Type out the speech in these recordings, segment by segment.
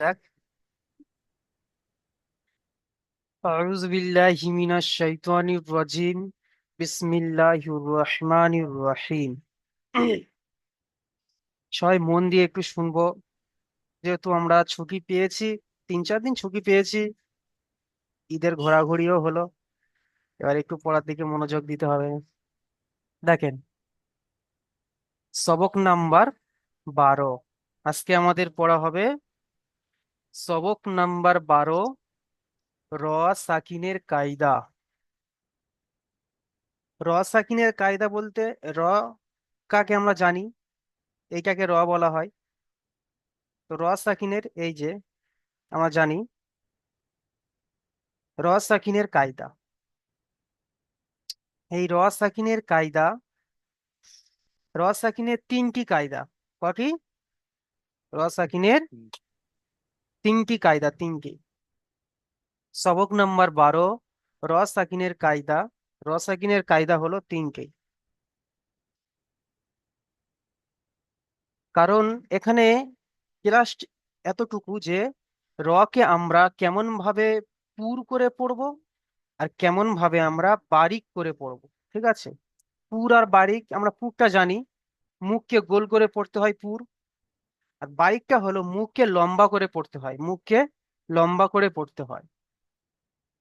দেখ, আউযু বিল্লাহি মিনাশ শাইতানির রাজিম। বিসমিল্লাহির রহমানির রহিম। সবাই মন দিয়ে একটু শুনবো, যেহেতু আমরা ছুটি পেয়েছি, 3-4 দিন ছুটি পেয়েছি, ঈদের ঘোরাঘুরিও হলো। এবার একটু পড়ার দিকে মনোযোগ দিতে হবে। দেখেন, সবক নাম্বার 12 আজকে আমাদের পড়া হবে। সবক নাম্বার 12, র সাকিনের কায়দা। র সাকিনের কায়দা বলতে, র কাকে আমরা জানি, এইটাকে র বলা হয়। তো র সাকিনের এই যে আমরা জানি, র সাকিনের কায়দা, এই র সাকিনের কায়দা, র সাকিনের তিনটি কায়দা। কটি? র সাকিনের তিনটি কায়দা, তিনটি। সবক নাম্বার 12, র সাকিনের কায়দা। র সাকিনের কায়দা হলো তিনটি। কারণ এখানে ক্লাস এতটুকু যে র কে আমরা কেমন ভাবে পুর করে পড়বো, আর কেমন ভাবে আমরা বারিক করে পড়বো। ঠিক আছে? পুর আর বারিক, আমরা পুরটা জানি, মুখকে গোল করে পড়তে হয় পুর। আর বারিকটা হলো মুখকে লম্বা করে পড়তে হয়, মুখকে লম্বা করে পড়তে হয়।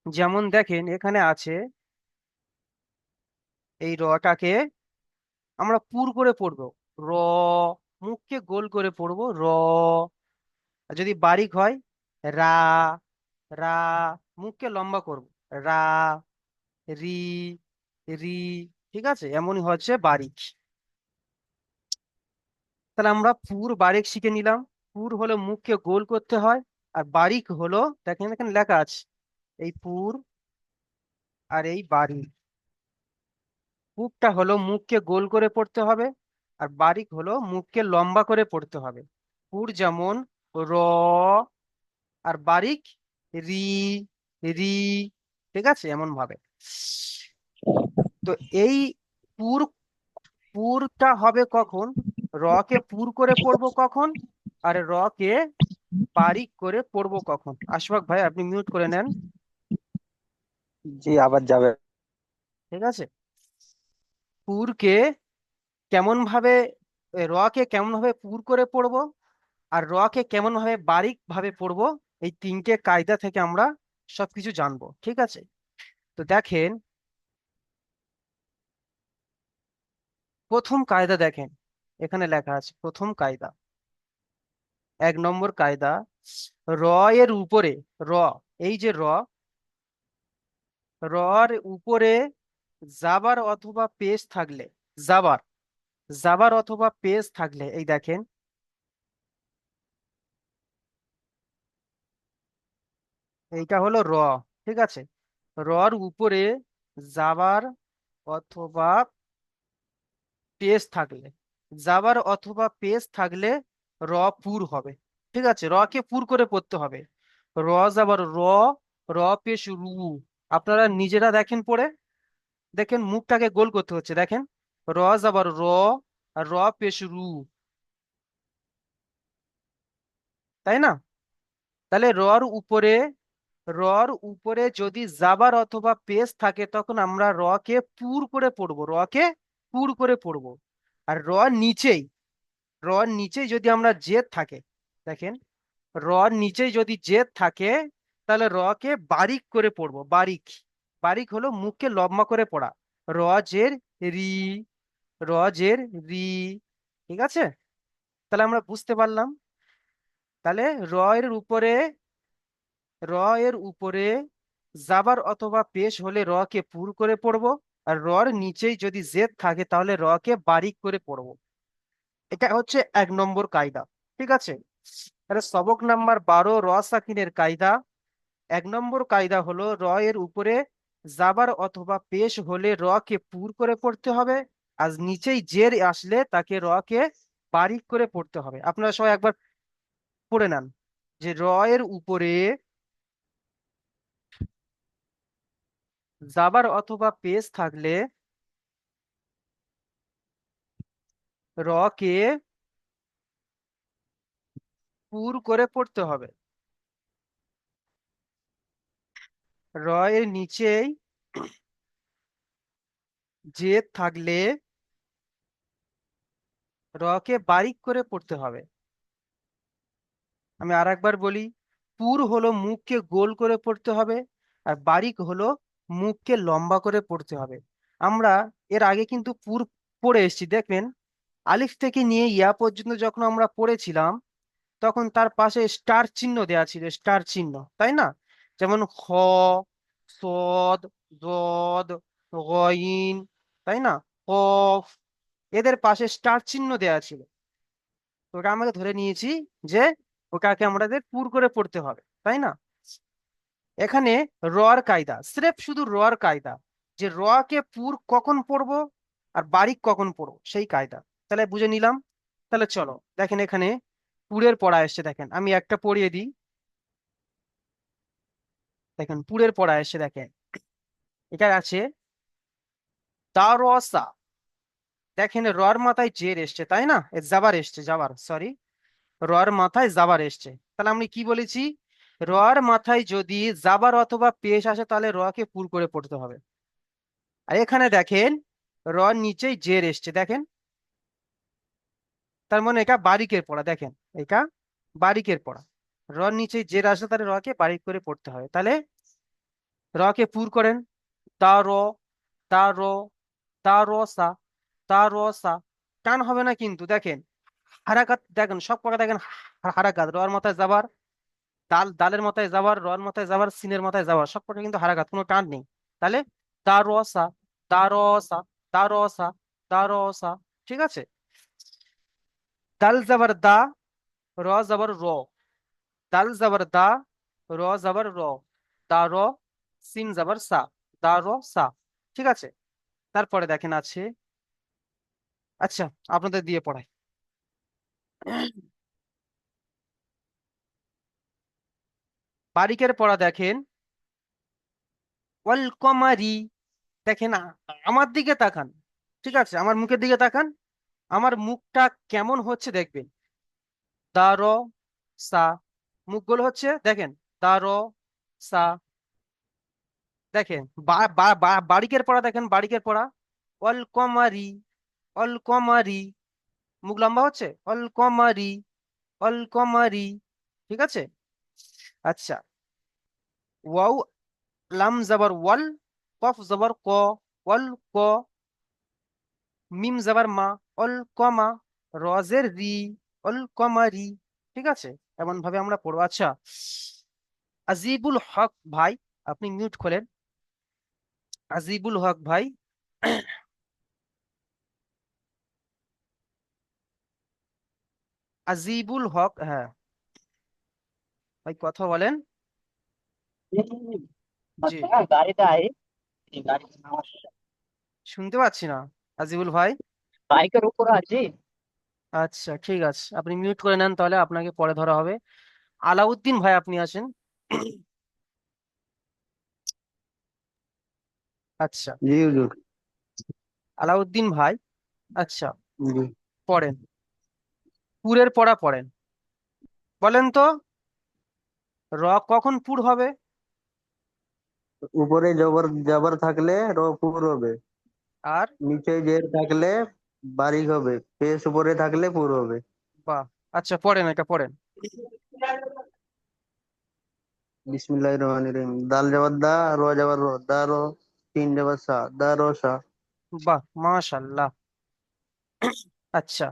যেমন দেখেন এখানে আছে, এই রটাকে আমরা পুর করে পড়বো, র। মুখকে গোল করে পড়বো, র। আর যদি বারিক হয়, রা। রা। মুখকে লম্বা করবো, রা, রি, রি। ঠিক আছে? এমনই হচ্ছে বারিক। তাহলে আমরা পুর বারিক শিখে নিলাম। পুর হলো মুখকে গোল করতে হয়, আর বারিক হলো, দেখেন এখানে লেখা আছে, এই পুর আর এই বারিক। পুরটা হলো মুখকে গোল করে পড়তে হবে, আর বারিক হলো মুখকে লম্বা করে পড়তে হবে। পুর যেমন র, আর বারিক রি, রি। ঠিক আছে? এমন ভাবে। তো এই পুর, পুরটা হবে কখন? র কে পুর করে পড়বো কখন, আর র কে বারিক করে পড়বো কখন? আশফাক ভাই, আপনি মিউট করে নেন। জি, আবার যাবে। ঠিক আছে? পুরকে কেমন ভাবে, র কে কেমন ভাবে পুর করে পড়বো, আর র কে কেমন ভাবে বারিক ভাবে পড়বো, এই তিনটে কায়দা থেকে আমরা সবকিছু জানবো। ঠিক আছে? তো দেখেন, প্রথম কায়দা দেখেন, এখানে লেখা আছে প্রথম কায়দা, 1 নম্বর কায়দা। র এর উপরে, র, এই যে র, র এর উপরে জাবার অথবা পেশ থাকলে, জাবার, জাবার অথবা পেশ থাকলে, এই দেখেন, এইটা হলো র। ঠিক আছে? রর উপরে জাবার অথবা পেশ থাকলে, জাবার অথবা পেশ থাকলে র পুর হবে। ঠিক আছে? র কে পুর করে পড়তে হবে। র জাবার র, র পেশ রু। আপনারা নিজেরা দেখেন পড়ে, দেখেন মুখটাকে গোল করতে হচ্ছে, দেখেন, র জাবার র, আর র পেশ রু। তাই না? তাহলে রর উপরে যদি জাবার অথবা পেশ থাকে, তখন আমরা র কে পুর করে পড়বো, র কে পুর করে পড়বো। আর নিচেই, নিচেই যদি আমরা জেদ থাকে, দেখেন, নিচেই যদি জেদ থাকে, তাহলে কে বারিক করে পড়বো, বারিক। বারিক হলো মুখকে লম্বা করে পড়া। র জের রি, র জের রি। ঠিক আছে? তাহলে আমরা বুঝতে পারলাম। তাহলে এর উপরে, র এর উপরে জাবার অথবা পেশ হলে কে পুর করে পড়বো, আর রর নিচেই যদি জেদ থাকে, তাহলে কে বারিক করে পড়বো। এটা হচ্ছে 1 নম্বর কায়দা। ঠিক আছে? তাহলে সবক নাম্বার 12, র সাকিনের কায়দা। 1 নম্বর কায়দা হলো, এর উপরে জাবার অথবা পেশ হলে কে পুর করে পড়তে হবে, আর নিচেই জের আসলে তাকে কে বারিক করে পড়তে হবে। আপনারা সবাই একবার পড়ে নেন, যে এর উপরে জাবার অথবা পেশ থাকলে কে পুর করে পড়তে হবে। র এর নিচেই জেদ থাকলে র কে বারিক করে পড়তে হবে। আমি আর একবার বলি, পুর হলো মুখকে গোল করে পড়তে হবে, আর বারিক হলো মুখকে লম্বা করে পড়তে হবে। আমরা এর আগে কিন্তু পুর পড়ে এসেছি, দেখবেন আলিফ থেকে নিয়ে ইয়া পর্যন্ত যখন আমরা পড়েছিলাম তখন তার পাশে স্টার চিহ্ন দেওয়া ছিল, স্টার চিহ্ন, তাই না? যেমন খ, সদ, দদ, গইন, তাই না, কফ, এদের পাশে স্টার চিহ্ন দেওয়া ছিল। তো ওটা আমাকে ধরে নিয়েছি যে ওটাকে আমাদের পুর করে পড়তে হবে, তাই না? এখানে রর কায়দা, স্রেফ শুধু রর কায়দা, যে র কে পুর কখন পড়বো আর বারিক কখন পড়বো সেই কায়দা। তাহলে বুঝে নিলাম। তাহলে চলো দেখেন এখানে পুরের পড়া এসছে, দেখেন আমি একটা পড়িয়ে দিই। দেখেন পুরের পড়া এসছে, দেখেন এটা আছে দারসা। দেখেন রর মাথায় জের এসছে, তাই না, এ জাবার এসছে, জাবার, সরি, রর মাথায় জাবার এসছে। তাহলে আমি কি বলেছি, রর মাথায় যদি জাবার অথবা পেশ আসে তাহলে র কে পুর করে পড়তে হবে। আর এখানে দেখেন রর নিচেই জের এসছে, দেখেন, তার মানে এটা বারিকের পড়া, দেখেন এটা বারিকের পড়া। রর নিচেই জের আসে তাহলে র কে বারিক করে পড়তে হবে। তাহলে র কে পুর করেন, তা র, তা র, তা রসা, তা রসা। টান হবে না কিন্তু, দেখেন হারাকাত, দেখেন সব কটা দেখেন হারাকাত, রর মাথায় যাবার, দালের মাথায় যাবার, রর মাথায় যাবার, সিনের মাথায় যাবার, সব কটা কিন্তু হারাকাত, কোনো টান নেই। তাহলে দা রসা, দা রসা, দা রসা, দা রসা। ঠিক আছে, দাল যাবার দা, র যাবার র, দাল যাবার দা, র যাবার র, দা র, সিন যাবার সা, দা র সা। ঠিক আছে, তারপরে দেখেন আছে, আচ্ছা আপনাদের দিয়ে পড়াই। বারিকের পড়া দেখেন, ওয়াল কমারি। দেখেন আমার দিকে তাকান, ঠিক আছে, আমার মুখের দিকে তাকান, আমার মুখটা কেমন হচ্ছে দেখবেন। দা র সা, মুখ গোল হচ্ছে, দেখেন, দা র সা। দেখেন বারিকের পড়া, দেখেন বারিকের পড়া, অল কমারি, অল কমারি, মুখ লম্বা হচ্ছে, অল কমারি, অল কমারি। ঠিক আছে, আচ্ছা, ওয়াও লাম জাবার ওয়াল, কফ জাবার ক, ওয়াল ক, মিম জাবার মা, অল কমা, রজের রি, অল কমারি। ঠিক আছে, এমন ভাবে আমরা পড়বো। আচ্ছা, আজিবুল হক ভাই, আপনি মিউট খোলেন, আজিবুল হক ভাই। আজিবুল হক, হ্যাঁ ভাই কথা বলেন। জি, গাড়িতে আই, গাড়িতে নামার শুনতে পাচ্ছি না আজিবুল ভাই। বাইকের উপর আছি। আচ্ছা ঠিক আছে, আপনি মিউট করে নেন, তাহলে আপনাকে পরে ধরা হবে। আলাউদ্দিন ভাই আপনি আছেন। আচ্ছা, জি হুজুর। আলাউদ্দিন ভাই, আচ্ছা জি। পড়েন, পুরের পড়া পড়েন, বলেন তো র কখন পুর হবে? উপরে জবর জবর থাকলে পুর হবে, আর নিচে জের থাকলে বারিক হবে, পেশ উপরে থাকলে পুর হবে। বাহ, আচ্ছা পড়েন, এটা পড়েন। বিসমিল্লাহির রহমানির রহিম। দাল জবর দা, র জবর র, দা র, তিন জবর সা, দা র সা। বাহ মাশাল্লাহ। আচ্ছা,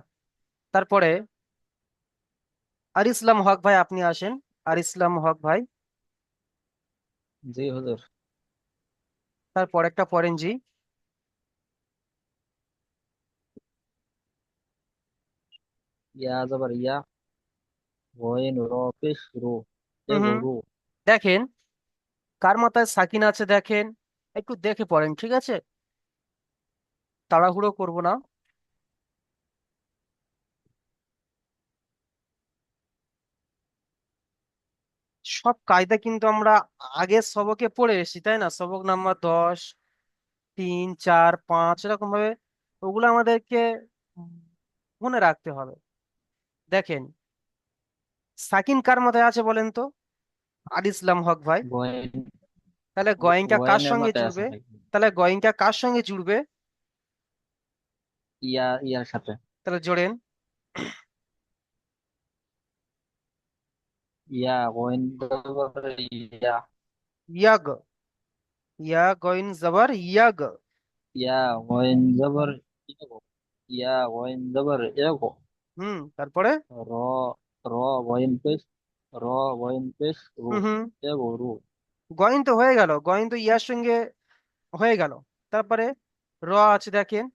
তারপরে আর ইসলাম হক ভাই আপনি আসেন, আর ইসলাম হক ভাই, জি হুজুর। তারপর একটা পড়েন জি। ইয়া জবর ইয়া, গইন র পেশ রু, এ হুম হুম, গরু। দেখেন কার মাথায় সাকিন আছে দেখেন, একটু দেখে পড়েন, ঠিক আছে, তাড়াহুড়ো করব না। সব কায়দা কিন্তু আমরা আগের সবকে পড়ে এসেছি, তাই না, সবক নাম্বার 10, 3, 4, 5 এরকম ভাবে, ওগুলো আমাদেরকে উম মনে রাখতে হবে। দেখেন সাকিন কার মাথায় আছে বলেন তো, আর ইসলাম হক ভাই। গইন তাহলে গোয়েঙ্কা কার ওয়েনের সঙ্গে মধ্যে আছে জুড়বে? নাকি? তাহলে গোয়েঙ্কা কার সঙ্গে জুড়বে? ইয়ার সাথে। তাহলে জোড়েন। ওয়েন জবর ইয়া। ইয়াগ। ইয়া গইন জবর ইয়াগ। ইয়া ওয়েন জবর এগো। ওয়েন জবর এগো। তারপরে? র র ওয়েন পেশ, র ওয়েন পেশ রু, হুম হুম এগো রু। গইন তো হয়ে গেল, গইন তো ইয়ার সঙ্গে হয়ে গেল। তারপরে র আছে দেখেন।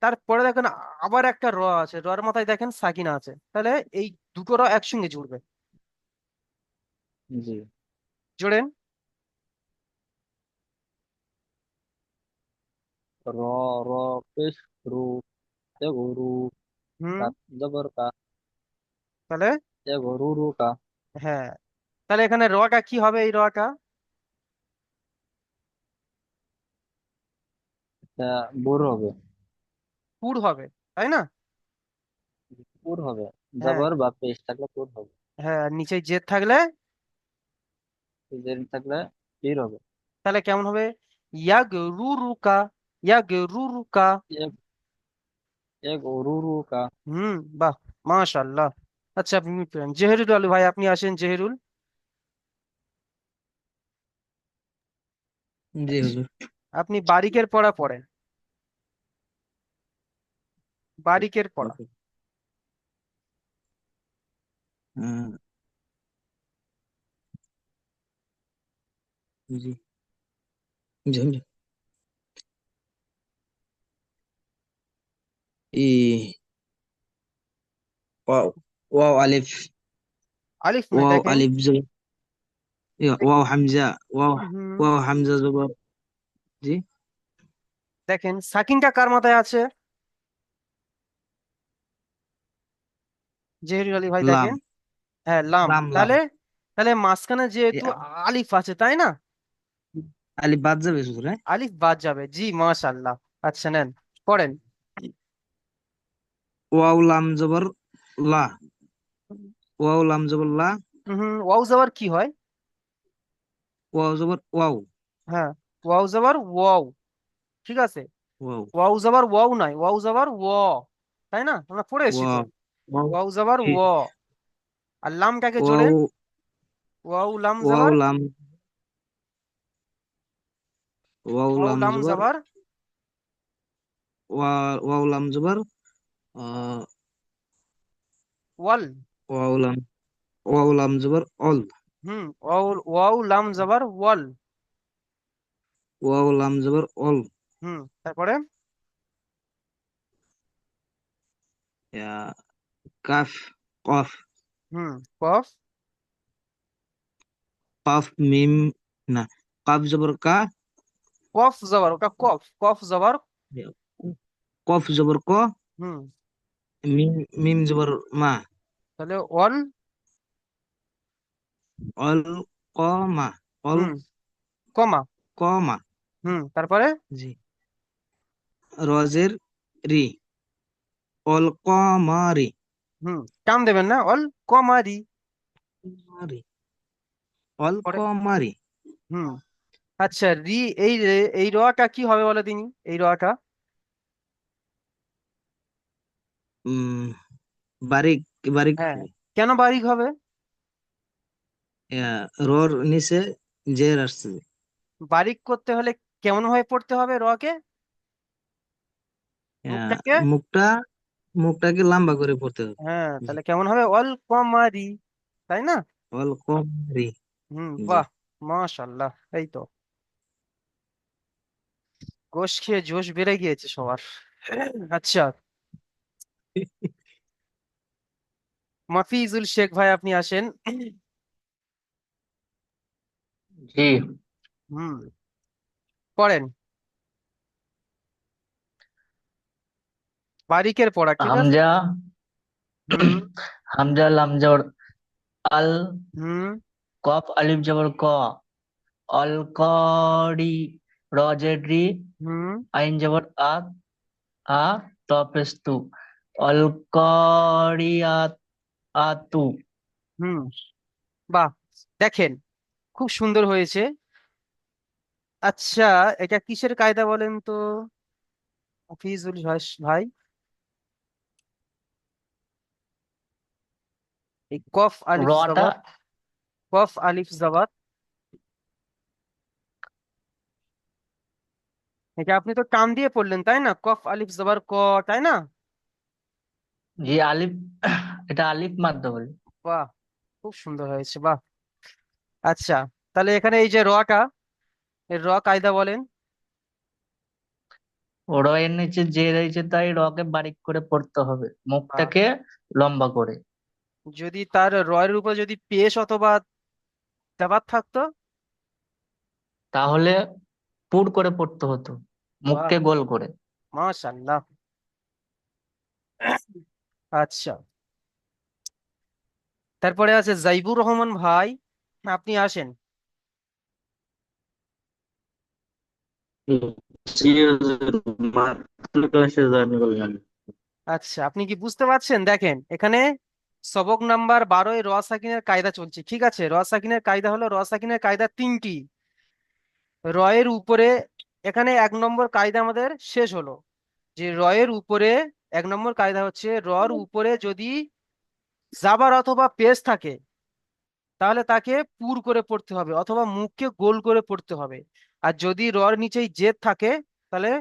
তারপরে দেখেন আবার একটা র আছে, রর মাথায় দেখেন সাকিনা আছে, তাহলে এই দুটো র একসঙ্গে জুড়বে। জি। জোড়েন। র র পেশ রু, এগো রু। হুম কাপ জবর কা, তাহলে এগো রু রু কা। হ্যাঁ, তাহলে এখানে রটা কি হবে? এই রটা এটা বুর হবে। পুর হবে, তাই না? পুর হবে। হ্যাঁ। জবর বা পেশ থাকলে পুর হবে। হ্যাঁ, আর নিচে জেদ থাকলে জের থাকলে ফির হবে। তাহলে কেমন হবে? ইয়াগ রুরুকা, ইয়াগ রুরুকা। এক এগো রু রু কা। বাহ, মাশাআল্লাহ। আচ্ছা, আপনি জেহেরুল আলী ভাই, আপনি আসেন জেহেরুল। জি হুজুর। আপনি বারিকের পড়া পড়েন, বারিকের পড়া। ওকে। হুম, জি জি জি। ই ওয়াও, ওয়াও আলিফ, আলিফ নাই ওয়াও দেখেন। আলিফ জবর, ওয়াও হামজা, ওয়াও হুম ওয়াও হামজা জবর। জি। দেখেন সাকিনটা কার মাথায় আছে? জেহেরুল আলী ভাই লাম, দেখেন। হ্যাঁ, লাম। লাম লাম। তাহলে তাহলে মাঝখানে এ যেহেতু আলিফ আছে, তাই না? আলিফ বাদ যাবে হুজুর, হ্যাঁ? আলিফ বাদ যাবে, জি মাশাআল্লাহ। আচ্ছা, নেন পড়েন। ওয়াও লাম জবর লা, ওয়াও লাম জবর লা, ওয়াও যাবার কি হয়? ওয়াও জবর ওয়াও, হ্যাঁ, ওয়াও যাবার ওয়াও, ঠিক আছে। ওয়াও ওয়াও যাবার ওয়াও নাই, ওয়াও যাবার তাই না? আমরা পড়ে এসেছি তো। Wow wow. ওয়াও যাবার জি। আর লাম কাকে ওয়াও জোড়েন? ওয়াও লাম ওয়াও যাবার, লাম, ওয়াও ওয়াও লাম লাম জবর যাবার ওয়াও লাম জবর আহ, ওয়াল। ওয়াও লাম, ওয়াও লাম জবর অল, ওয়াও ওয়াও লাম যাবার ওয়াল। ওয়াও লাম জবর অল। তারপরে ইয়া, কাফ, কফ, কফ। কফ মিম, না, কাফ জবর কা, কফ যাবার ওটা কফ, কফ যাবার। কফ জবর ক, হুম মিম মিম জবর মা, তাহলে অল। অল ক মা, অল হুম কমা। ক মা। তারপরে জি। রজের রি, অল কমারি, টান দেবেন না, অল কমারি। মারি, অল পরে কমারি। হুম আচ্ছা, এই রটা কি হবে বলে তিনি? এই রটা উম বারিক, বারিক হ্যাঁ, হবে। কেন বারিক হবে? রর নিচে জের আসছে। বারিক করতে হলে কেমন ভাবে পড়তে হবে রকে? মুখটাকে মুখটা, মুখটাকে লম্বা করে পড়তে হবে। হ্যাঁ, জি। তাহলে কেমন হবে? অল কমারি, তাই না? অল কমারি। জি। বাহ, মাশাআল্লাহ। এই তো গোশ খেয়ে জোশ বেড়ে গিয়েছে সবার। আচ্ছা, মাফিজুল শেখ ভাই, আপনি আসেন। জি। হুম পড়েন বারিকের পড়া, ঠিক আছে। হামজা, হুম হামজা লাম জবর আল, হুম কফ আলিফ জবর ক, অল করি, র জেড রি, হুম আইন জবর আ, আ ত পেশ তু, অল করিয়াত আতু। হুম বাহ, দেখেন খুব সুন্দর হয়েছে। আচ্ছা, এটা কিসের কায়দা বলেন তো হাফিজুল ভাই? এই কফ আলিফ রটা জবর, কফ আলিফ জবর, এটা আপনি তো টান দিয়ে পড়লেন তাই না? কফ আলিফ জবর ক, তাই না? যে আলিফ, এটা আলিফ মাদ্দা বলে। বাহ, খুব সুন্দর হয়েছে, বাহ। আচ্ছা, তাহলে এখানে এই যে রটা, এর র কায়দা বলেন। র এর নিচে যে রয়েছে তাই রকে বারিক করে পড়তে হবে, বাহ। মুখটাকে লম্বা করে। যদি তার র এর উপর যদি পেশ অথবা দাবাত থাকতো? তাহলে পুর করে পড়তে হতো, বাহ, মুখকে গোল করে। মাশাআল্লাহ। আচ্ছা, তারপরে আছে জাইবুর রহমান ভাই, আপনি আসেন। জি হুজুর, মাত্র ক্লাসে জয়েন করলাম। আচ্ছা, আপনি কি বুঝতে পারছেন? দেখেন এখানে সবক নাম্বার 12 র সাকিনের কায়দা চলছে, ঠিক আছে? র সাকিনের কায়দা হলো, র সাকিনের কায়দা তিনটি। র এর উপরে, এখানে 1 নম্বর কায়দা আমাদের শেষ হলো, যে র এর উপরে 1 নম্বর কায়দা হচ্ছে, রর উপরে যদি জাবার অথবা পেশ থাকে তাহলে তাকে পুর করে পড়তে হবে অথবা মুখকে গোল করে পড়তে হবে। আর যদি রর নিচেই জেদ থাকে তাহলে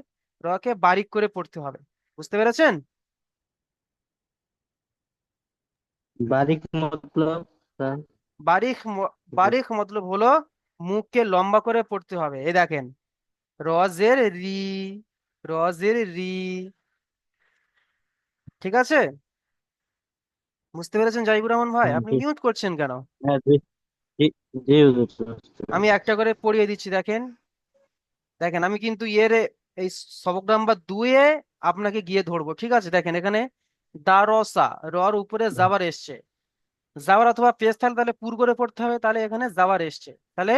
রকে বারিক করে পড়তে হবে। বুঝতে পেরেছেন? বারিক মতলব স্যার? বারিক বারিক মতলব হলো মুখকে লম্বা করে পড়তে হবে। এই দেখেন, রজের রি, রজের রি, ঠিক আছে? বুঝতে পেরেছেন জাইবুর রহমান ভাই? আপনি জি। মিউট করছেন কেন? হ্যাঁ, জি। জি। জি হুজুর, বুঝতে আমি পেরেছি। একটা করে পড়িয়ে দিচ্ছি, দেখেন। দেখেন আমি কিন্তু এর এই সবক নাম্বার 2-এ আপনাকে গিয়ে ধরবো, ঠিক আছে? দেখেন এখানে দারসা, রর উপরে জাবার এসছে, জাবার অথবা পেশ থাকলে তাহলে পুর করে পড়তে হবে, তাহলে এখানে জাবার এসছে, তাহলে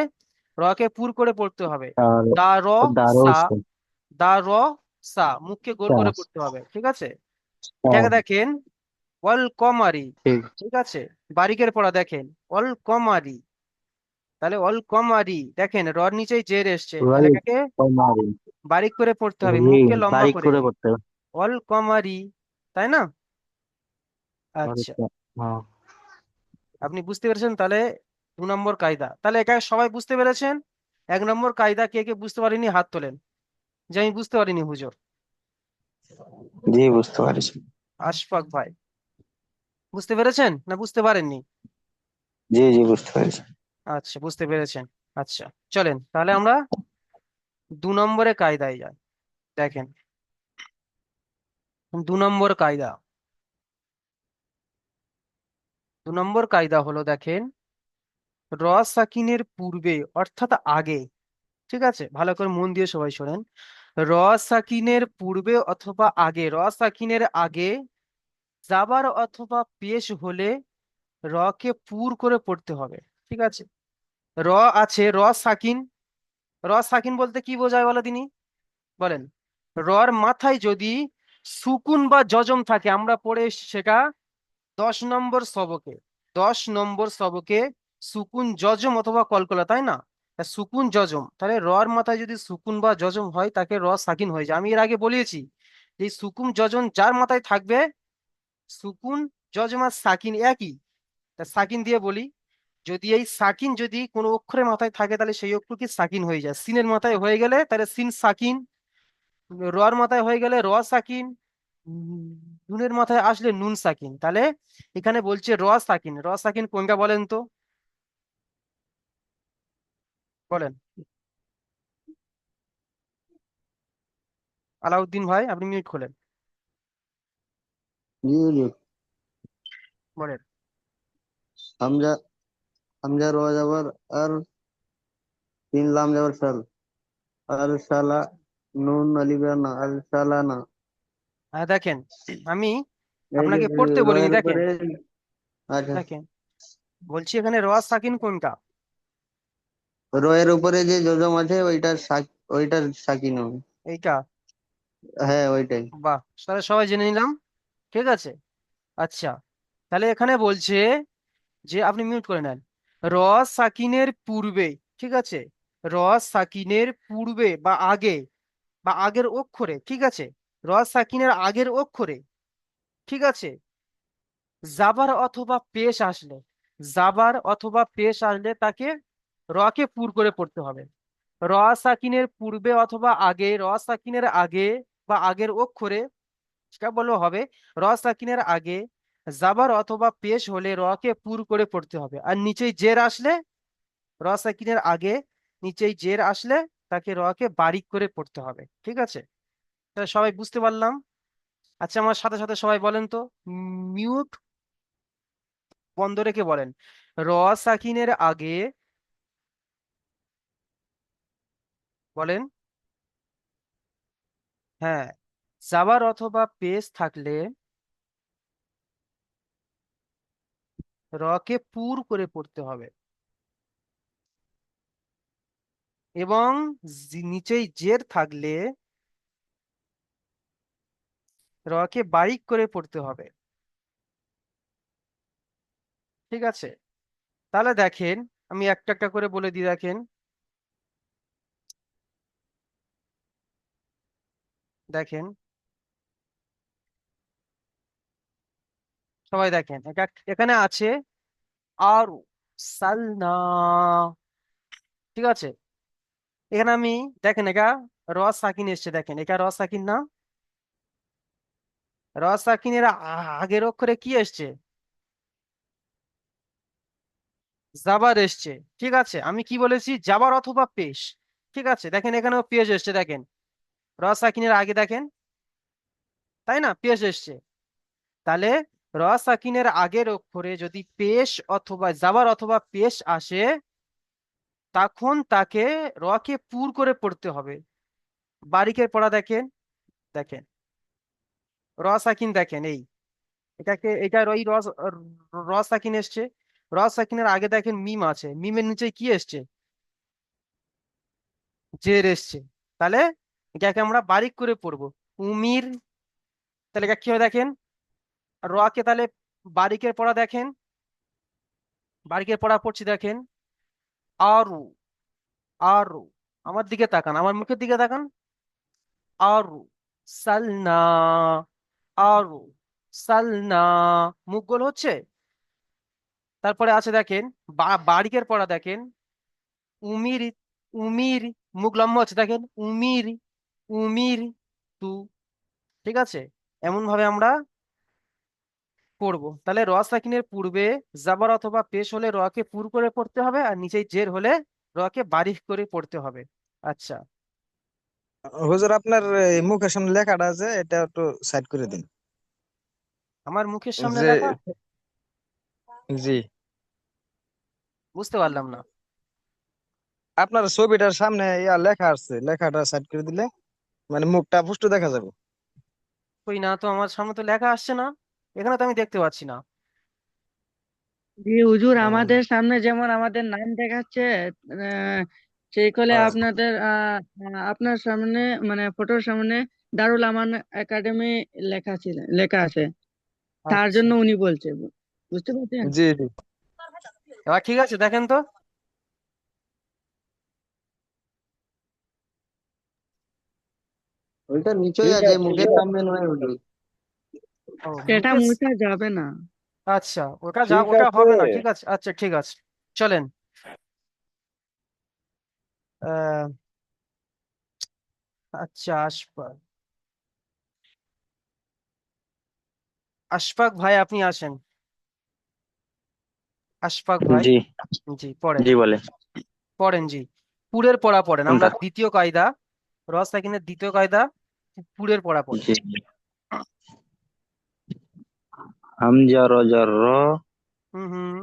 রকে পুর করে পড়তে হবে। তাহলে দা র সা, দারুস দা র সা, মুখকে গোল করে পড়তে হবে, ঠিক আছে? এটাকে স্যার। দেখেন অল কমারি, ঠিক। ঠিক আছে? বারিকের পড়া দেখেন, অল কমারি, তাহলে অল কমারি, দেখেন রর নিচেই জের এসছে, তাহলে ওয়াল এটাকে কমারি। বারিক করে পড়তে হবে, জি, মুখকে লম্বা বারিক করে। করে করতে হবে। অল কমারি, তাই না? আচ্ছা, আচ্ছা, হ্যাঁ। আপনি বুঝতে পেরেছেন তাহলে 2 নম্বর কায়দা। তাহলে এটা সবাই বুঝতে পেরেছেন? 1 নম্বর কায়দা কে কে বুঝতে পারিনি হাত তোলেন, যে আমি বুঝতে পারিনি হুজুর। জি, বুঝতে পারছি। আশফাক ভাই, বুঝতে পেরেছেন না বুঝতে পারেননি? জি জি, বুঝতে পারছি। আচ্ছা, বুঝতে পেরেছেন। আচ্ছা, চলেন তাহলে আমরা 2 নম্বরে কায়দায় যাই। দেখেন 2 নম্বর কায়দা, 2 নম্বর কায়দা হলো, দেখেন র সাকিনের পূর্বে অর্থাৎ আগে, ঠিক আছে? ভালো করে মন দিয়ে সবাই শোনেন। র সাকিনের পূর্বে অথবা আগে, র সাকিনের আগে জাবার অথবা পেশ হলে র কে পুর করে পড়তে হবে, ঠিক আছে? র আছে, র সাকিন, র সাকিন বলতে কি বোঝায় বলো তিনি, বলেন? রর মাথায় যদি সুকুন বা যজম থাকে, আমরা পড়ে এসেছি সেটা 10 নম্বর সবকে, 10 নম্বর সবকে, সুকুন যজম অথবা কলকলা, তাই না? তা সুকুন যজম, তাহলে রর মাথায় যদি সুকুন বা যজম হয় তাকে র সাকিন হয়ে যায়। আমি এর আগে বলেছি যে এই সুকুন যজম যার মাথায় থাকবে, সুকুন যজম আর সাকিন একই, তা সাকিন দিয়ে বলি। যদি এই সাকিন যদি কোনো অক্ষরের মাথায় থাকে তাহলে সেই অক্ষর কি সাকিন হয়ে যায়, সিনের মাথায় হয়ে গেলে তাহলে সিন সাকিন, রর মাথায় হয়ে গেলে র সাকিন, উম, নুনের মাথায় আসলে নুন সাকিন। তাহলে এখানে বলছে র সাকিন, র সাকিন কোনটা বলেন তো, বলেন? আলাউদ্দিন ভাই, আপনি মিউট খোলেন, জি হুজুর। বলেন। হামজা, হামজা র যাবার আর, তিন লাম যাবার সাল, আর সালা, নুন আলিফ না, আর সালা না। দেখেন আমি এই যে আপনাকে পড়তে র বলিনি, এর দেখেন, উপরে। আচ্ছা। দেখেন বলছি এখানে র সাকিন কোনটা? র এর উপরে যে যোজম আছে ওইটার সাকিন হবে। এইটা? হ্যাঁ, ওইটাই। বাহ, তাহলে সবাই জেনে নিলাম, ঠিক আছে? আচ্ছা, তাহলে এখানে বলছে যে, আপনি মিউট করে নেন, র সাকিনের পূর্বে, ঠিক আছে? র সাকিনের পূর্বে বা আগে বা আগের অক্ষরে, ঠিক আছে, র সাকিনের আগের অক্ষরে, ঠিক আছে, জাবার অথবা পেশ আসলে, জাবার অথবা পেশ আসলে তাকে রকে পুর করে পড়তে হবে। র সাকিনের পূর্বে অথবা আগে, র সাকিনের আগে বা আগের অক্ষরে, সেটা বললেও হবে। র সাকিনের আগে জাবার অথবা পেশ হলে রকে পুর করে পড়তে হবে। আর নিচেই জের আসলে, র সাকিনের আগে নিচেই জের আসলে তাকে রকে বারিক করে পড়তে হবে, ঠিক আছে। তাহলে সবাই বুঝতে পারলাম। আচ্ছা, আমার সাথে সাথে সবাই বলেন তো, মিউট বন্ধ রেখে বলেন, র সাকিনের আগে, বলেন, হ্যাঁ, জাবার অথবা পেশ থাকলে রকে পুর করে পড়তে হবে, এবং নিচেই জের থাকলে রকে বারিক করে পড়তে হবে, ঠিক আছে। তাহলে দেখেন, আমি একটা একটা করে বলে দিই, দেখেন, দেখেন, সবাই দেখেন, এখানে আছে আর সালনা, ঠিক আছে। এখানে আমি, দেখেন, এটা র সাকিন এসছে, দেখেন এটা র সাকিন না? র সাকিনের আগের অক্ষরে কি এসছে? জাবার এসছে, ঠিক আছে। আমি কি বলেছি? জাবার অথবা পেশ, ঠিক আছে। দেখেন এখানেও পেশ এসছে, দেখেন র সাকিনের আগে, দেখেন, তাই না, পেশ এসছে। তাহলে র সাকিনের আগের অক্ষরে যদি পেশ অথবা জাবার অথবা পেশ আসে, তখন তাকে রকে পুর করে পড়তে হবে। বারিকের পড়া দেখেন, দেখেন র সাকিন, দেখেন এই, এটা ওই র সাকিন এসছে। র সাকিনের আগে দেখেন মিম আছে, মিমের নিচে কি এসছে? জের এসছে। তাহলে এটাকে আমরা বারিক করে পড়বো, উমির। তাহলে এটা কি হবে দেখেন, র কে তাহলে বারিকের পড়া দেখেন, বারিকের পড়া পড়ছি, দেখেন, আরু, আরু, আমার দিকে তাকান, আমার মুখের দিকে তাকান, আরু সালনা, আরু সালনা, মুখ গোল হচ্ছে। তারপরে আছে দেখেন, বারিকের পড়া দেখেন, উমির, উমির, মুখ লম্বা হচ্ছে, দেখেন, উমির, উমির তু, ঠিক আছে। এমন ভাবে আমরা পড়বো। তাহলে র সাকিনের পূর্বে জাবার অথবা পেশ হলে র কে পুর করে পড়তে হবে, আর নিচেই জের হলে র কে বারিক করে পড়তে হবে। আচ্ছা, হুজুর আপনার এই মুখের সামনে লেখাটা আছে এটা একটু সাইড করে দিন। আমার মুখের সামনে যে লেখা? জি, বুঝতে পারলাম না। আপনার ছবিটার সামনে ইয়া লেখা আছে, লেখাটা সাইড করে দিলে মানে মুখটা পুষ্ট দেখা যাবে। কই না তো, আমার সামনে তো লেখা আসছে না, এখানে তো আমি দেখতে পাচ্ছি না। জি হুজুর, ও, আমাদের সামনে যেমন আমাদের নাম দেখাচ্ছে, সেই কলে হ্যাঁ, আপনাদের আপনার সামনে মানে ফটোর সামনে দারুল আমান একাডেমি লেখা আছে। তার আচ্ছা, জন্য উনি বলছে, বুঝতে পারছেন? জি জি। এবার ঠিক আছে, দেখেন তো। ওইটা নিচেই ঠিক আছে, আছে, মুখের সামনে নয় হুজুর। ও, এটা মুকেশ, মুছা যাবে না। আচ্ছা, ওটা ঠিক ওটা আছে। হবে না, ঠিক আছে, আচ্ছা ঠিক আছে। চলেন, আহ আচ্ছা, আশফাক, আশফাক ভাই আপনি আসেন, আশফাক ভাই। জি। জি, পড়েন, জি বলে। পড়েন জি, পুরের পড়া পড়েন, আমরা কোনটা? দ্বিতীয় কায়দা, রস সাকিনের দ্বিতীয় কায়দা, পুরের পড়া পড়েন। জি। হামজা রজার র। হুম হুম।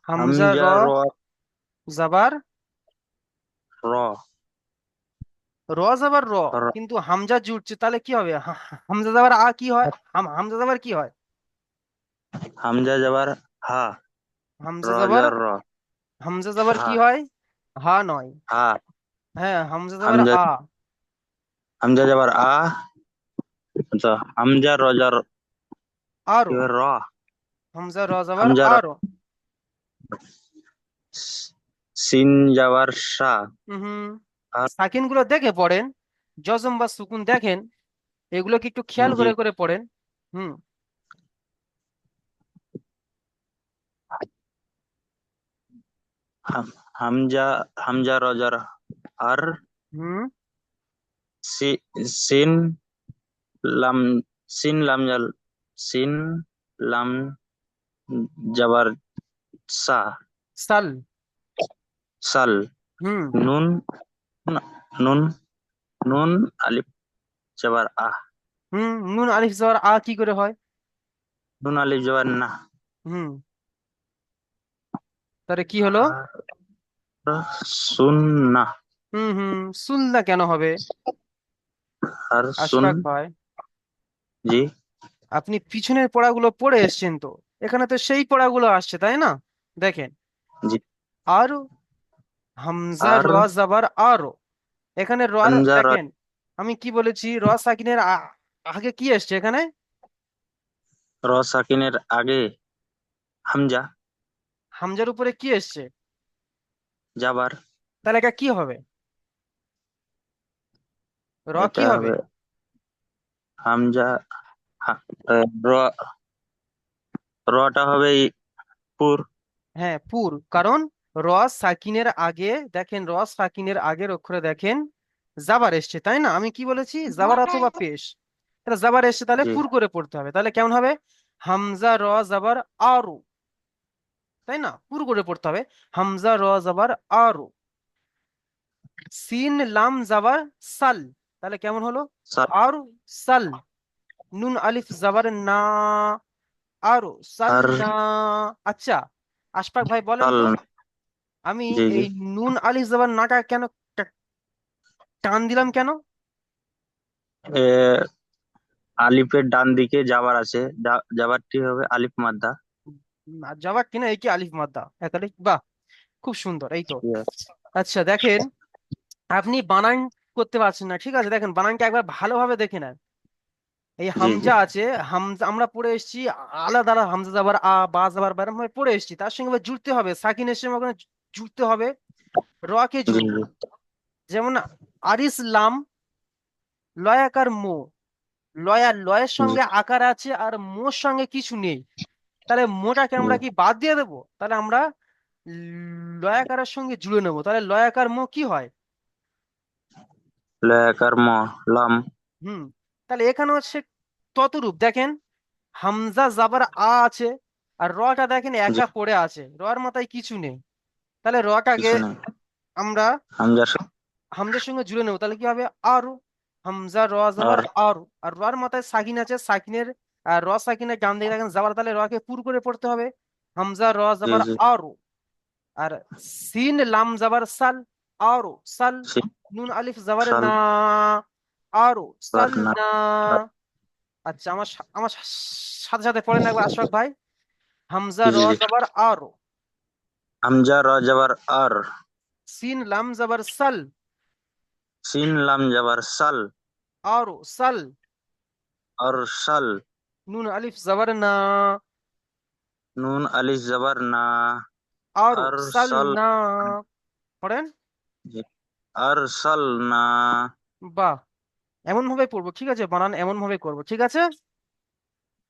হামজা র, হামজা র। জাবার, র। র জাবার র, র- কিন্তু হামজা জুড়ছে, তাহলে কি হবে? হামজা জাবার আ কি হয়? হামজা জাবার কি হয়? হামজা যাবার হা। হামজা জাবার, রজার র। হামজা জাবার হা। কি হয়? হা নয়। হা। হ্যাঁ, হামজা জাবার হামজা, আ। হামজা যাবার আ। আচ্ছা, হামজা রজার কি আরো, হয়? র। হামজা র জাবার হামজা র। আরো। সিন যাবার সা হুম আর সাকিন গুলো দেখে পড়েন, জজম বা সুকুন দেখেন, এগুলো কি একটু খেয়াল জি করে পড়েন। হুম হামজা হামজা রজার আর হুম সি- সিন লাম সিন লাম জাল সিন লাম যাবার সা সাল। সাল হুম নুন নুন নুন আলিফ যাবার আহ নুন আলিফ জবর আ কি করে হয়? নুন আলিফ যাবার না হুম তাহলে কি হলো? আর সুন্না সুন্না কেন হবে? আর সুন আশফাক ভাই, জি আপনি পিছনের পড়াগুলো পড়ে এসেছেন তো, এখানে তো সেই পড়াগুলো আসছে তাই না? দেখেন, জি আর হামজা আর র জবর আরো, এখানে র হামজা দেখেন, আমি কি বলেছি, র সাকিনের আগে কি এসছে এখানে? র সাকিনের আগে হামজা হামজার উপরে কি এসছে? যাবার তাহলে এটা কি হবে? র কি এটা হবে? হবে হামজা হা- র রটা হবে পুর হ্যাঁ পুর, কারণ র সাকিনের আগে দেখেন, র সাকিনের আগের অক্ষরে দেখেন জাবার এসছে তাই না? আমি কি বলেছি, জাবার অথবা পেশ, তাহলে জাবার এসছে, তাহলে জি পুর করে পড়তে হবে, তাহলে কেমন হবে? হামজা র জাবার আরু, তাই না? পুর করে পড়তে হবে, হামজা র জাবার আরু, সিন লাম জাবার সাল, তাহলে কেমন হলো? সাল আরু সাল, নুন আলিফ জাবার না, আরু সাল আর না। আচ্ছা আশফাক ভাই বলেন সাল তো, আমি জি জি এই নুন আলিফ জাবার নাটা কেন টান দিলাম কেন? এ, আলিফের ডান দিকে যাবার আছে যাবারটি হবে আলিফ মাদ্দা যাবার কিনা এই কি আলিফ মাদ্দা একালিক, বাহ, খুব সুন্দর, এই তো। ঠিক আছে আচ্ছা দেখেন, আপনি বানান করতে পারছেন না, ঠিক আছে, দেখেন বানানটা একবার ভালোভাবে দেখে নেন। এই জি জি হামজা আছে, হামজা আমরা পড়ে এসেছি আলাদা আলাদা, হামজা যাবার আ বা যাবার বা, এরকম ভাবে পড়ে এসেছি, তার সঙ্গে আবার জুড়তে হবে, সাকিনের সঙ্গে ওখানে জুড়তে হবে, র কে জি জুড়বো। জি যেমন আরিস লাম, লয়াকার মো, লয়ের জি সঙ্গে আকার আছে আর মোর সঙ্গে কিছু নেই, তাহলে মোটাকে জি আমরা কি বাদ দিয়ে দেবো? তাহলে আমরা লয়াকারের সঙ্গে জুড়ে নেবো, তাহলে লয়াকার মো কি হয়? লয়াকার ম লাম হুম তাহলে এখানে হচ্ছে ততরূপ, দেখেন হামজা জাবার আ আছে, আর রটা দেখেন জি একা পড়ে আছে, রর মাথায় কিছু নেই, তাহলে রটাকে কিছু নেই আমরা হামজার হামজার সঙ্গে জুড়ে নেবো, তাহলে কি হবে? আরু, হামজা র জাবার আর আরু, আর রর মাথায় সাকিন আছে, সাকিনের আর র সাকিনের ডান দিকে দেখেন জাবার, তাহলে রকে পুর করে পড়তে হবে, হামজা র জি জাবার জি আরু, আর সিন লাম জাবার সাল, আরু সাল, সি নুন আলিফ জাবার সাল না, আরু সাল না না। আচ্ছা আমার সাথে সাথে পড়েন একবার আশফাক ভাই, হামজা র জি জি জাবার আরু, হামজা র যাবার আর সিন লাম জাবার সাল, সিন লাম যাবার সাল আরু সাল, আর সাল নুন আলিফ জাবার না, নুন আলিফ যাবার না আরু আর সাল সাল না। পড়েন, জি, আর সাল না বাহ, এমন ভাবে পড়বো, ঠিক আছে, বানান এমন ভাবে করবো, ঠিক আছে,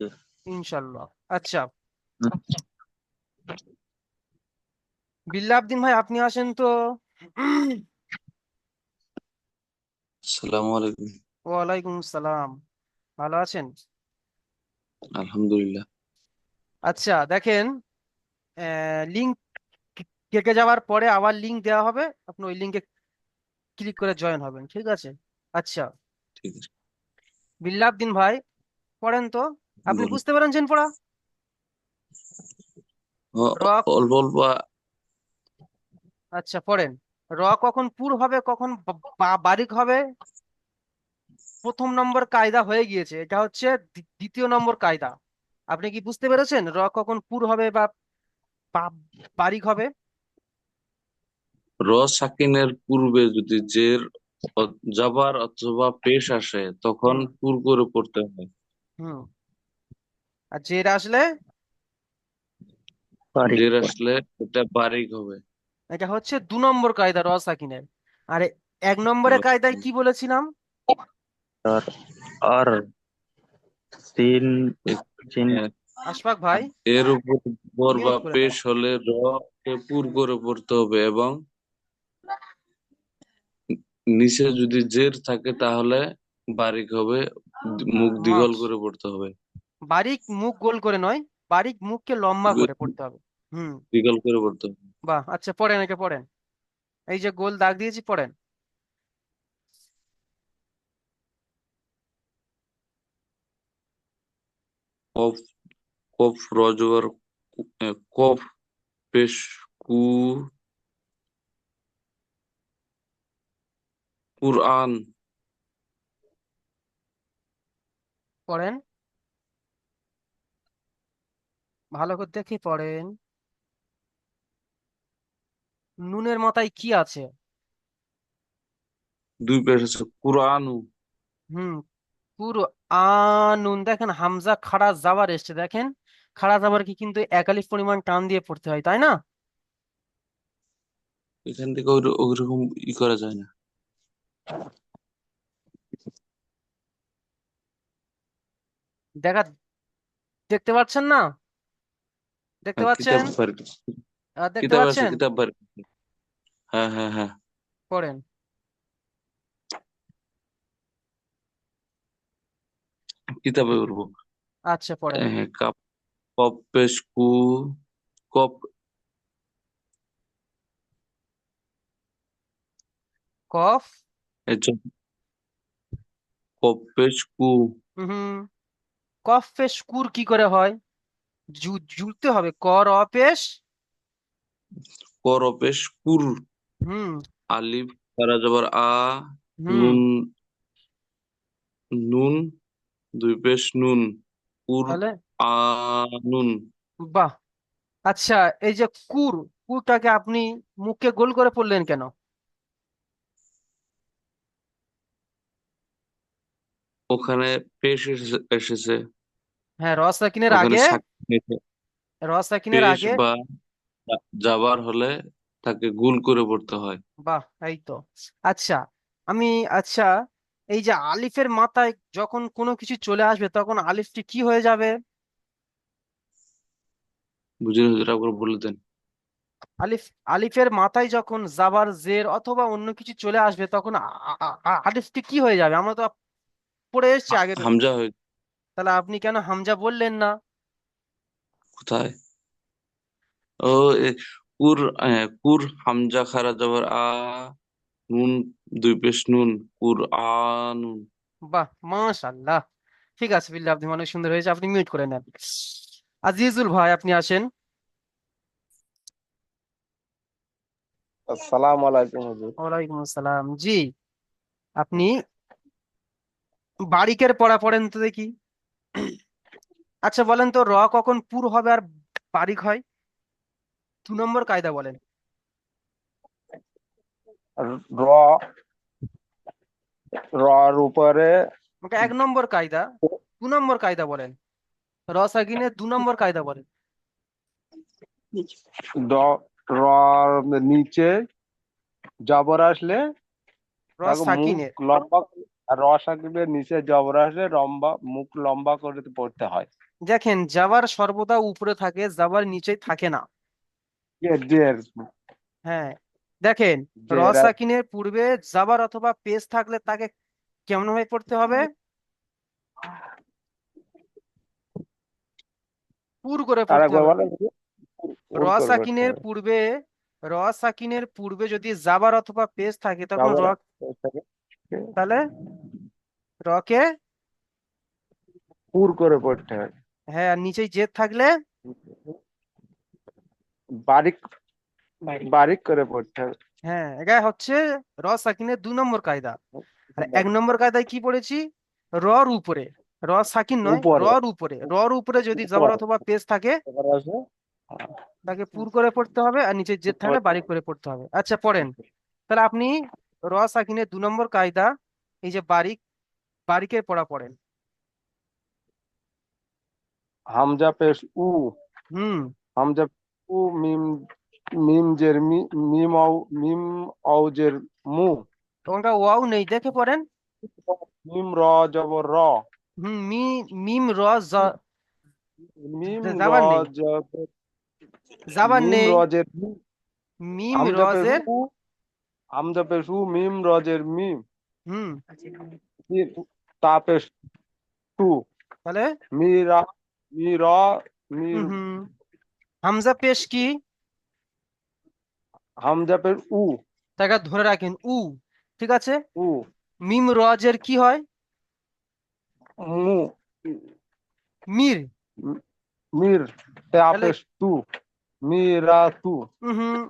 জি। ইনশাল্লাহ। আচ্ছা বিল্লাহ আবদিন ভাই আপনি আসেন তো। আসসালামু আলাইকুম। ওয়ালাইকুম সালাম, ভালো আছেন? আলহামদুলিল্লাহ। আচ্ছা দেখেন, লিঙ্ক কেটে যাওয়ার পরে আবার লিঙ্ক দেওয়া হবে, আপনি ওই লিঙ্কে ক্লিক করে জয়েন হবেন, ঠিক আছে? আচ্ছা ঠিক আছে, বিল্লাহ আবদিন ভাই পড়েন তো, আপনি বলুন। বুঝতে পারেন পড়া? র, অল্প অল্প আচ্ছা পড়েন, র কখন পুর হবে কখন বারিক হবে, প্রথম নম্বর কায়দা হয়ে গিয়েছে, এটা হচ্ছে দ্বিতীয় নম্বর কায়দা। আপনি কি বুঝতে পেরেছেন র কখন পুর হবে বা বারিক হবে? র সাকিনের পূর্বে যদি জের জাবার অথবা পেশ আসে তখন হুম পুর করে পড়তে হয়। হুম আর জের আসলে? পারি জের আসলে এটা বারিক হবে। এটা হচ্ছে 2 নম্বর কায়দা র সাকিনের। আর 1 নম্বরের কায়দায় কি বলেছিলাম? और और तीन चिन আশফাক ভাই, এর উপর বর বা মিউট করে পেশ দাও। হলে র কে পুর করে পড়তে হবে এবং নিচে যদি জের থাকে তাহলে বারিক হবে, মুখ দ্বিগল মাছ, করে পড়তে হবে। বারিক মুখ গোল করে নয়, বারিক মুখকে লম্বা করে পড়তে হবে। হুম, দ্বিগল করে পড়তে হবে। বাহ, আচ্ছা পড়েন, একে পড়েন। এই যে গোল দাগ দিয়েছি, পড়েন। কফ, কফ রজবর, কফ পেশ কু, কুরআন। পড়েন, ভালো করে দেখে পড়েন। নুনের মাথায় কি আছে? দুই পেশ আছে কুরআনু। হুম, পুরো আনুন। দেখেন হামজা খাড়া জাবার এসছে, দেখেন খাড়া জাবার কি কিন্তু একালিফ পরিমাণ টান দিয়ে পড়তে হয়, তাই না? এখান থেকে ওইরকম করা যায় না। দেখা, দেখতে পাচ্ছেন না? দেখতে পাচ্ছেন? কিতাব বার, দেখতে কিতাব আছে, পাচ্ছেন? কিতাব বার। হ্যাঁ হ্যাঁ হ্যাঁ, পড়েন। কিতাবে পড়বো। আচ্ছা পড়েন। কাপ, কপ পেশ কু, কপ, কফ। এই যে কপ পেশ কু, হুম, কফ পেশ কুর কি করে হয়? জুড়তে হবে কর অপেশ। কর পেশ কুর, হুম আলিফ তারা জবর আ, হুম, নুন, নুন, দুই পেশ নুন, কুর, তাহলে আ, নুন। বাহ। আচ্ছা, এই যে কুর, কুরটাকে আপনি মুখকে গোল করে পড়লেন কেন? ওখানে পেশ এসেছে, হ্যাঁ, র সাকিনের ওখানে আগে, সাকিন এসে, র সাকিনের পেশ আগে। বা জাবার হলে তাকে গুল করে পড়তে হয়। বাহ, এই তো। আচ্ছা, আমি, আচ্ছা, এই যে আলিফের মাথায় যখন কোনো কিছু চলে আসবে তখন আলিফটি কি হয়ে যাবে? বুঝলেন হুজুর, একবার বলে দেন। আলিফ, আলিফের মাথায় যখন জাবার জের অথবা অন্য কিছু চলে আসবে তখন আলিফটি কি হয়ে যাবে? আমরা তো পড়ে এসেছি আগের। হামজা হয়ে, তাহলে আপনি কেন হামজা বললেন না? কোথায়? ও, এ, কুর, কুর হামজা খারা জবর আ, নুন, দুই পেশ নুন, কুর আনুন। বাহ, মাশাআল্লাহ। ঠিক আছে বিল্লাহ, আপনি অনেক সুন্দর হয়েছে, আপনি মিউট করে নেন। আজিজুল ভাই, আপনি আসেন। আসসালামু আলাইকুম হুজুর। ওয়ালাইকুম আসসালাম, জি। আপনি বারিকের পড়া পড়েন তো দেখি। আচ্ছা বলেন তো, র কখন পুর হবে আর বারিক হয়? 2 নম্বর কায়দা বলেন। র, রর উপরে ওটা 1 নম্বর কায়দা। 2 নম্বর কায়দা বলেন। র সাকিনের 2 নম্বর কায়দা বলেন। ড, রর নিচে জবর আসলে র তাকে মুখ সাকিনের, লম্বা, আর র সাকিবের নিচে জবর আসলে লম্বা, মুখ লম্বা করে পড়তে হয়। দেখেন জাবার সর্বদা উপরে থাকে, জাবার নিচে থাকে না। জের, হ্যাঁ, দেখেন র জের, সাকিনের পূর্বে জাবার অথবা পেশ থাকলে তাকে কেমন ভাবে পড়তে হবে? পুর করে আর পড়তে একবার হবে। বলেন হুজুর। র পুর করে পড়তে সাকিনের হবে। পূর্বে, র সাকিনের পূর্বে যদি জাবার অথবা পেশ থাকে তখন জবর র, তাহলে র কে, পুর করে পড়তে হয়। হ্যাঁ, আর নিচেই জেদ থাকলে, বারিক, বারিক করে পড়তে হবে। হ্যাঁ, এটা হচ্ছে র সাকিনের 2 নম্বর কায়দা। আর 1 নম্বর কায়দায় কি পড়েছি? রর উপরে, র সাকিন নয়, উপরে, রর উপরে, রর উপরে যদি জাবার উপরে অথবা পেশ থাকে জবর আছে, তাকে পুর করে পড়তে হবে, আর নিচে জেদ থাকলে বারিক করে পড়তে হবে। আচ্ছা পড়েন। তাহলে আপনি র সাকিনের 2 নম্বর কায়দা, এই যে বারিক, বারিকের পড়া পড়েন। হামজা পেশ উ, হুম হামজা উ, মিম মিম জের মিম অউজের মু, ওখানকার ওয়াও নেই, দেখে পড়েন। মিম র জবর র, মিম র মিম র জাবার নেই, জবর জাবার মিম নেই, রজের মিম হামজা রজের পেশু, হামজা পেশু, মিম রজের মিম, হুম, তা পেশ টু, তাহলে মিরা মির মির হুম, হামজা পেশ কি, হামজা পেশ উ, তাকে ধরে রাখেন উ, ঠিক আছে। উ, মিম রজের কি হয়, মু, মির, মির তা তাহলে পেশ টু, মিরা তু। হুম,